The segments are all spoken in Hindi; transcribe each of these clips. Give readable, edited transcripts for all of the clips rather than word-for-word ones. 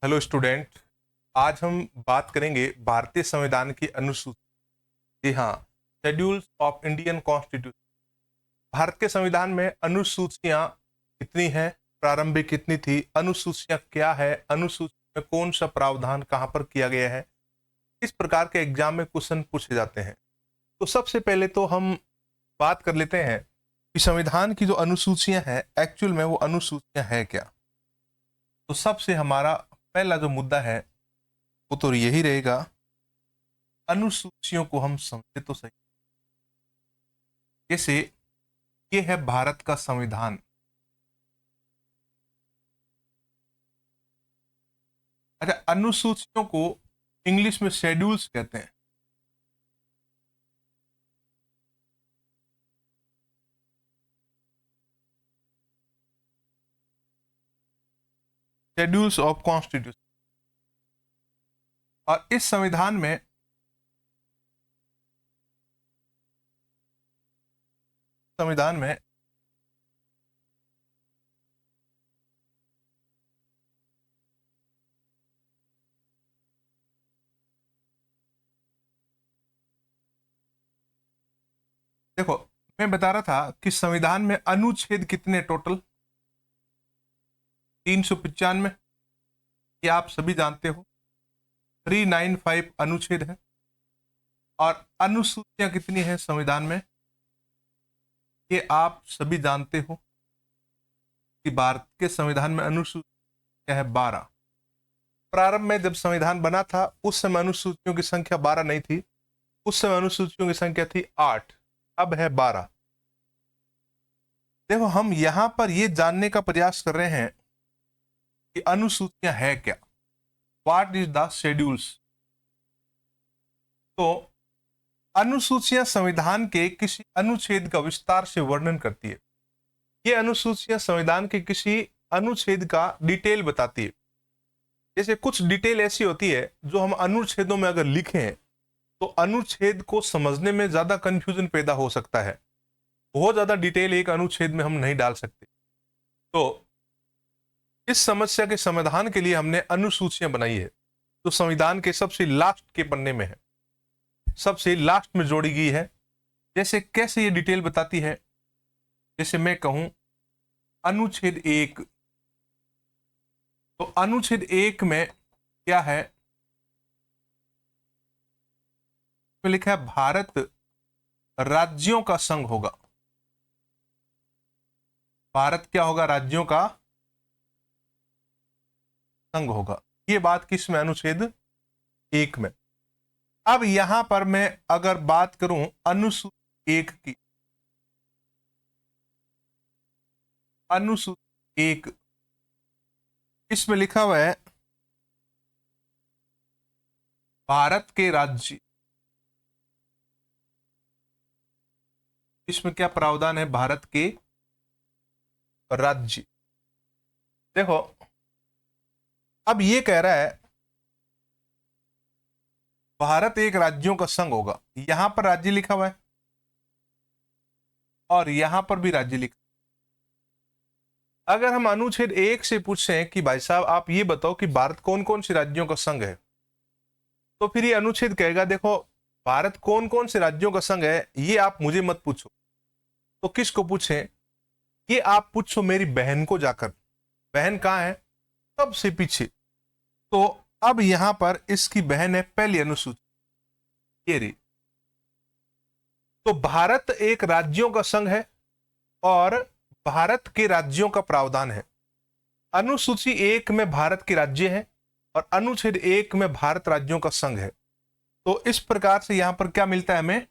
Hello student. आज हम बात करेंगे भारतीय संविधान की अनुसूची। जी हाँ, schedules of Indian constitution. Bharat के संविधान में अनुसूचियां कितनी हैं, प्रारंभिक कितनी थी, अनुसूचियां क्या है, अनुसूची में कौन सा प्रावधान कहाँ पर किया गया है, इस प्रकार के एग्जाम में क्वेश्चन पूछे जाते हैं। तो सबसे पहले तो हम बात कर लेते हैं कि संविधान की जो अनुसूचियां हैं एक्चुअल में वो अनुसूचियां हैं क्या। तो सबसे हमारा पहला जो मुद्दा है वो तो यही रहेगा, अनुसूचियों को हम समझे तो सही। जैसे ये है भारत का संविधान। अच्छा, अनुसूचियों को इंग्लिश में शेड्यूल्स कहते हैं। Schedules of constitution. और इस संविधान में देखो, मैं बता रहा था कि संविधान में अनुच्छेद कितने टोटल 395। ये आप सभी जानते हो। 395 अनुच्छेद है। और अनुसूचियां कितनी है संविधान में, ये आप सभी जानते हो कि भारत के संविधान में अनुसूचियां है 12। प्रारंभ में जब संविधान बना था उस समय अनुसूचियों की संख्या 12 नहीं थी, उस समय अनुसूचियों की संख्या थी 8, अब है 12। देखो, हम यहां पर यह जानने का प्रयास कर रहे हैं कि अनुसूचियां है क्या, व्हाट इज द शेड्यूल्स। तो अनुसूचियां संविधान के किसी अनुच्छेद का विस्तार से वर्णन करती है। ये अनुसूचियां संविधान के किसी अनुच्छेद का डिटेल बताती है। जैसे कुछ डिटेल ऐसी होती है जो हम अनुच्छेदों में अगर लिखें तो अनुच्छेद को समझने में ज्यादा कंफ्यूजन पैदा हो सकता है। बहुत ज्यादा डिटेल एक अनुच्छेद में हम नहीं डाल सकते। तो इस समस्या के समाधान के लिए हमने अनुसूचियां बनाई है, जो संविधान के सबसे लास्ट के पन्ने में है, सबसे लास्ट में जोड़ी गई है। जैसे कैसे ये डिटेल बताती है, जैसे मैं कहूं अनुच्छेद 1, तो अनुच्छेद 1 में क्या है, तो लिखा है भारत राज्यों का संघ होगा। भारत क्या होगा, राज्यों का संघ होगा। ये बात किस में, अनुच्छेद 1 में। अब यहां पर मैं अगर बात करूं अनुसूची 1 की, अनुसूची 1 इसमें लिखा हुआ है भारत के राज्य। इसमें क्या प्रावधान है, भारत के राज्य। देखो, अब ये कह रहा है भारत एक राज्यों का संघ होगा। यहां पर राज्य लिखा हुआ है और यहां पर भी राज्य लिखा। अगर हम अनुच्छेद 1 से पूछें कि भाई साहब आप ये बताओ कि भारत कौन कौन से राज्यों का संघ है, तो फिर ये अनुच्छेद कहेगा देखो भारत कौन कौन से राज्यों का संघ है ये आप मुझे मत पूछो। तो किसको पूछें, ये आप पूछो मेरी बहन को जाकर। बहन कहां है, सबसे पीछे। तो अब यहां पर इसकी बहन है पहली अनुसूची, ये रही। तो भारत एक राज्यों का संघ है और भारत के राज्यों का प्रावधान है। अनुसूची 1 में भारत के राज्य है और अनुच्छेद 1 में भारत राज्यों का संघ है। तो इस प्रकार से यहां पर क्या मिलता है हमें,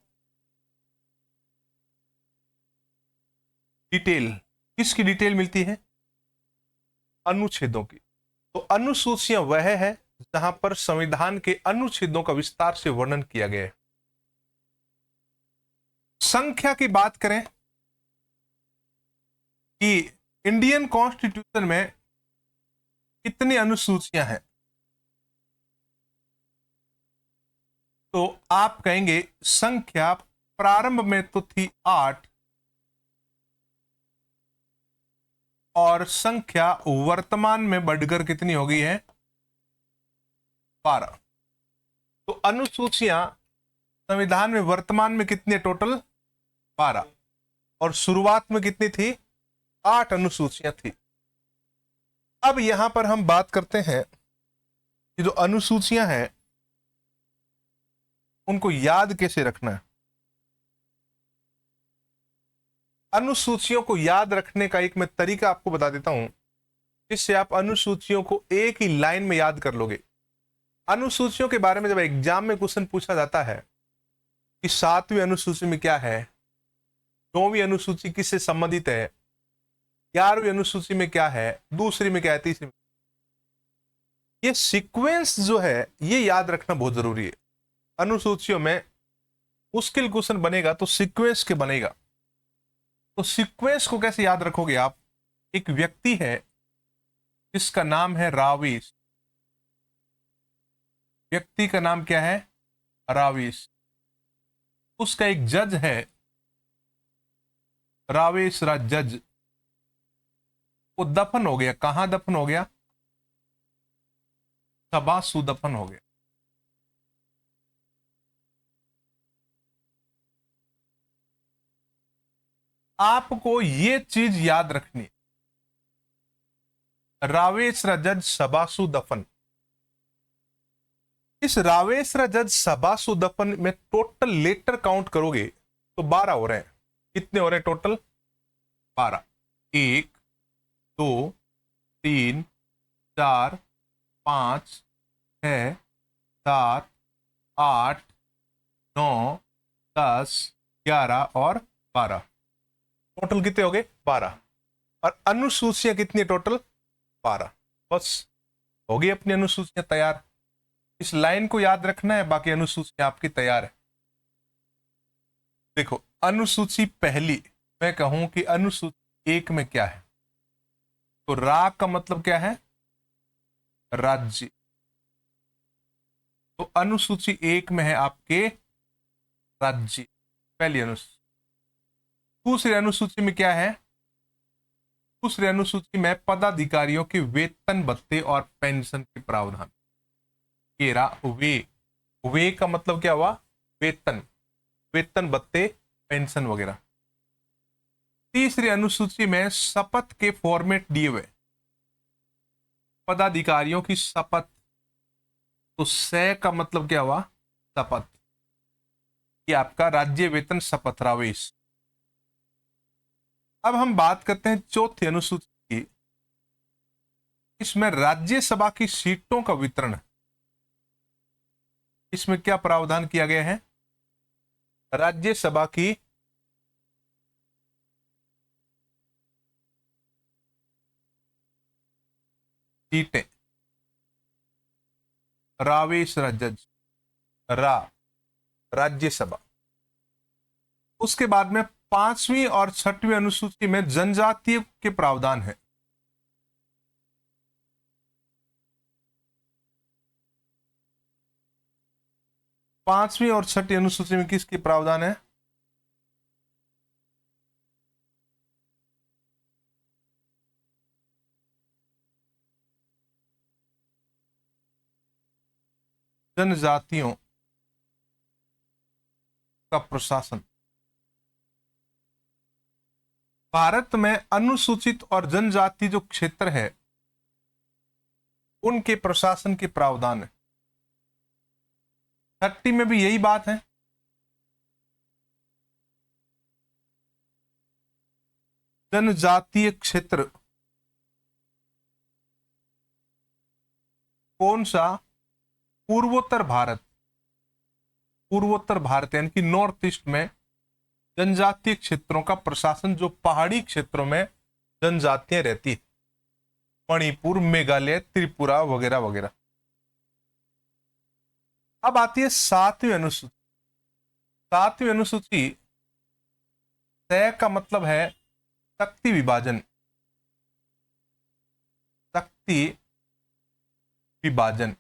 डिटेल। किसकी डिटेल मिलती है, अनुच्छेदों की। तो अनुसूचियां वह है जहां पर संविधान के अनुच्छेदों का विस्तार से वर्णन किया गया है। संख्या की बात करें कि इंडियन कॉन्स्टिट्यूशन में कितनी अनुसूचियां हैं, तो आप कहेंगे संख्या प्रारंभ में तो थी 8 और संख्या वर्तमान में बढ़कर कितनी हो गई है 12। तो अनुसूचियां संविधान में वर्तमान में कितनी है टोटल? 12। और शुरुआत में कितनी थी? 8 अनुसूचियां थी। अब यहां पर हम बात करते हैं कि जो अनुसूचियां हैं उनको याद कैसे रखना है। अनुसूचियों को याद रखने का एक मैं तरीका आपको बता देता हूं, जिससे आप अनुसूचियों को एक ही लाइन में याद कर लोगे। अनुसूचियों के बारे में जब एग्जाम में क्वेश्चन पूछा जाता है कि 7वीं अनुसूची में क्या है, 9वीं अनुसूची किससे संबंधित है, 11वीं अनुसूची में क्या है, दूसरी में क्या है, तीसरी में, ये सीक्वेंस जो है ये याद रखना बहुत जरूरी है। अनुसूचियों में मुश्किल क्वेश्चन बनेगा तो सीक्वेंस के बनेगा। तो सीक्वेंस को कैसे याद रखोगे आप? एक व्यक्ति है जिसका नाम है राविस। व्यक्ति का नाम क्या है? राविस। उसका एक जज है, रावेश राज जज। वो दफन हो गया। कहां दफन हो गया? सबासू दफन हो गया। आपको ये चीज याद रखनी है, रावेश रजत सबासु दफन। इस रावेश रजत सबासु दफन में टोटल लेटर काउंट करोगे तो 12 हो रहे हैं। कितने हो रहे हैं टोटल? 12। 1 2 3 4 5 6 7 8 9 10 11 और 12। टोटल कितने हो गए? 12। और अनुसूचियां कितनी टोटल? 12। बस हो गई अपनी अनुसूचियां तैयार। इस लाइन को याद रखना है, बाकी अनुसूचियां आपकी तैयार है। देखो अनुसूची पहली, मैं कहूं कि अनुसूची 1 में क्या है, तो रा का मतलब क्या है? राज्य। तो अनुसूची 1 में है आपके राज्य, पहली अनुसूची। दूसरी अनुसूची में क्या है? दूसरी अनुसूची में पदाधिकारियों के वेतन भत्ते और पेंशन के प्रावधान। केरा वे का मतलब क्या हुआ? वेतन, वेतन भत्ते पेंशन वगैरह। तीसरी अनुसूची में शपथ के फॉर्मेट दिए हुए, पदाधिकारियों की शपथ। तो से का मतलब क्या हुआ? शपथ। ये आपका राज्य वेतन शपथ रावेश। अब हम बात करते हैं चौथी अनुसूची की। इसमें राज्यसभा की सीटों का वितरण, इसमें क्या प्रावधान किया गया है? राज्यसभा की सीटें, रावेश जज रा राज्यसभा। उसके बाद में 5वीं और 6वीं अनुसूची में जनजातीय के प्रावधान है। पांचवी और 6वीं अनुसूची में किसकी प्रावधान है? जनजातियों का प्रशासन। भारत में अनुसूचित और जनजाति जो क्षेत्र है उनके प्रशासन के प्रावधान है। 30 में भी यही बात है। जनजातीय क्षेत्र कौन सा? पूर्वोत्तर भारत। पूर्वोत्तर भारत यानी कि नॉर्थ ईस्ट में जनजातीय क्षेत्रों का प्रशासन, जो पहाड़ी क्षेत्रों में जनजातियां रहती है, मणिपुर, मेघालय, त्रिपुरा वगैरह वगैरह। अब आती है 7वीं अनुसूची। 7वीं अनुसूची तय का मतलब है शक्ति विभाजन। शक्ति विभाजन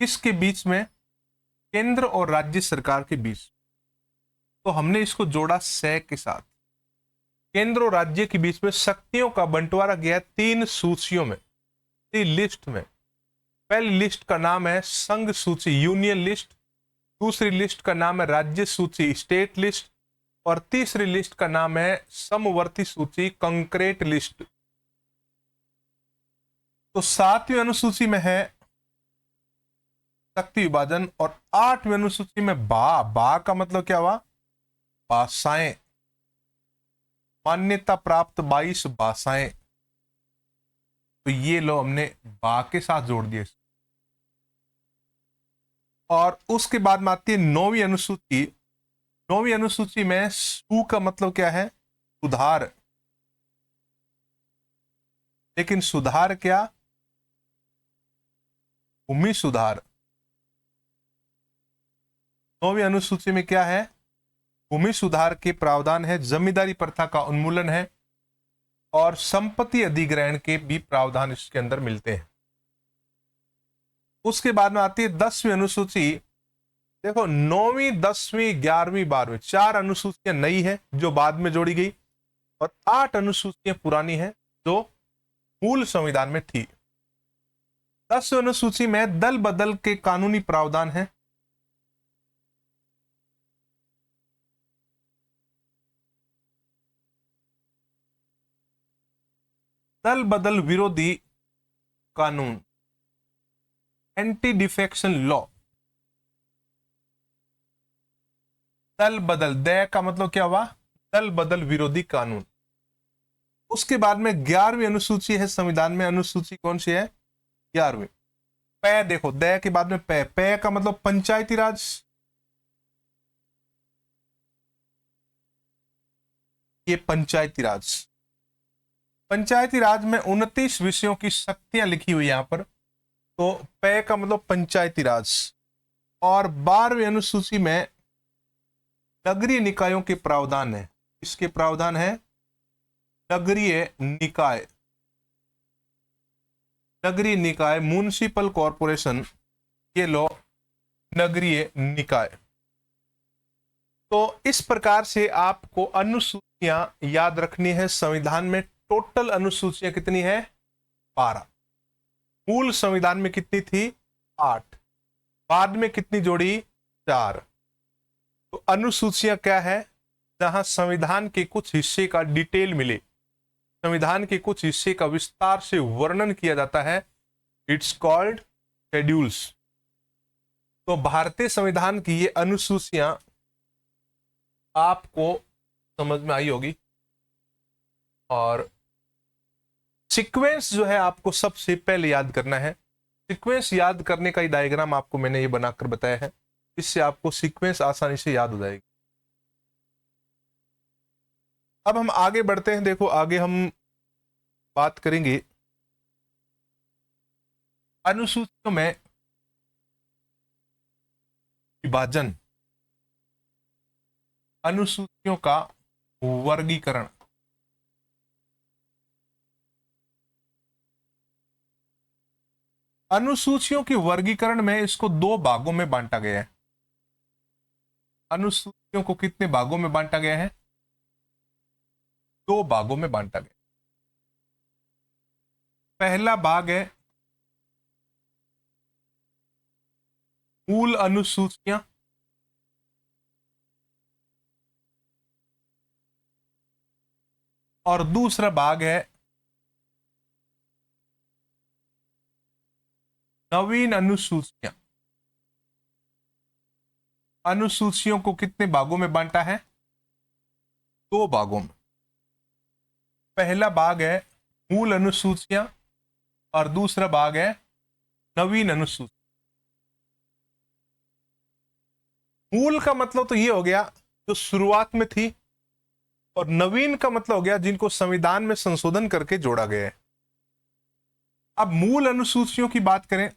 किसके बीच में? केंद्र और राज्य सरकार के बीच। तो हमने इसको जोड़ा से के साथ। केंद्र और राज्य के बीच में शक्तियों का बंटवारा गया 3 सूचियों में, 3 लिस्ट में। पहली लिस्ट का नाम है संघ सूची यूनियन लिस्ट, दूसरी लिस्ट का नाम है राज्य सूची स्टेट लिस्ट, और तीसरी लिस्ट का नाम है समवर्ती सूची कंक्रीट लिस्ट। तो 7वीं अनुसूची में है शक्ति विभाजन, और 8वीं अनुसूची में बा का मतलब क्या हुआ, भाषाएं, मान्यता प्राप्त 22 भाषाएं। तो ये लो हमने बा के साथ जोड़ दिए। और उसके बाद में आती है 9वीं अनुसूची। 9वीं अनुसूची में सु का मतलब क्या है, सुधार। लेकिन सुधार क्या, भूमि सुधार। 9वीं अनुसूची में क्या है, भूमि सुधार के प्रावधान है, जमींदारी प्रथा का उन्मूलन है, और संपत्ति अधिग्रहण के भी प्रावधान इसके अंदर मिलते हैं। उसके बाद में आती है 10वीं अनुसूची। देखो 9वीं 10वीं 11वीं 12वीं 4 अनुसूचियां नई है जो बाद में जोड़ी गई, और 8 अनुसूचियां पुरानी है जो मूल संविधान में थी। 10वीं अनुसूची में दल बदल के कानूनी प्रावधान है। दल बदल विरोधी कानून, एंटी डिफेक्शन लॉ। दल बदल, दय का मतलब क्या हुआ, दल बदल विरोधी कानून। उसके बाद में 11वीं अनुसूची है संविधान में, अनुसूची कौन सी है, 11वीं। पै देखो, दय के बाद में पै, पै का मतलब पंचायती राज। ये पंचायती राज, पंचायती राज में 29 विषयों की शक्तियां लिखी हुई यहां पर। तो पै का मतलब पंचायती राज। और 12वीं अनुसूची में नगरीय निकायों के प्रावधान है। इसके प्रावधान है नगरीय निकाय, नगरीय निकाय, म्युनिसिपल कॉरपोरेशन, ये लो नगरीय निकाय। तो इस प्रकार से आपको अनुसूचियां याद रखनी है। संविधान में टोटल अनुसूचियां कितनी है, 12। मूल संविधान में कितनी थी, 8। बाद में कितनी जोड़ी, 4। तो अनुसूचियां क्या है, जहां संविधान के कुछ हिस्से का डिटेल मिले, संविधान के कुछ हिस्से का विस्तार से वर्णन किया जाता है, इट्स कॉल्ड शेड्यूल्स। तो भारतीय संविधान की ये अनुसूचियां आपको समझ में आई होगी। और सीक्वेंस जो है आपको सबसे पहले याद करना है। सीक्वेंस याद करने का ही डायग्राम आपको मैंने ये बनाकर बताया है, इससे आपको सीक्वेंस आसानी से याद हो जाएगी। अब हम आगे बढ़ते हैं। देखो आगे हम बात करेंगे अनुसूचियों में विभाजन, अनुसूचियों का वर्गीकरण। अनुसूचियों के वर्गीकरण में इसको 2 भागों में बांटा गया है। अनुसूचियों को कितने भागों में बांटा गया है, 2 भागों में बांटा गया। पहला भाग है मूल अनुसूचियां, और दूसरा भाग है नवीन अनुसूचियां। अनुसूचियों को कितने भागों में बांटा है, 2 भागों में। पहला भाग है मूल अनुसूचियां और दूसरा भाग है नवीन अनुसूची। मूल का मतलब तो ये हो गया जो शुरुआत में थी, और नवीन का मतलब हो गया जिनको संविधान में संशोधन करके जोड़ा गया है। अब मूल अनुसूचियों की बात करें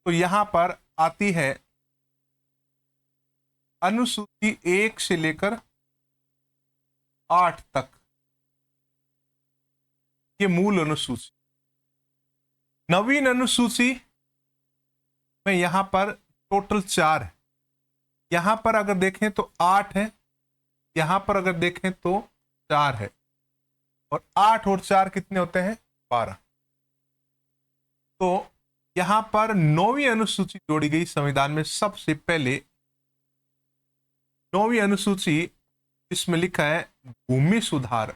तो यहां पर आती है अनुसूची 1 से लेकर 8 तक, ये मूल अनुसूची। नवीन अनुसूची में यहां पर टोटल 4 है। यहां पर अगर देखें तो 8 है, यहां पर अगर देखें तो 4 है, और 8 और 4 कितने होते हैं, 12। तो यहां पर 9वीं अनुसूची जोड़ी गई संविधान में सबसे पहले। 9वीं अनुसूची, इसमें लिखा है भूमि सुधार।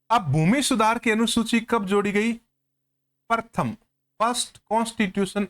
अब भूमि सुधार की अनुसूची कब जोड़ी गई? प्रथम, फर्स्ट कॉन्स्टिट्यूशन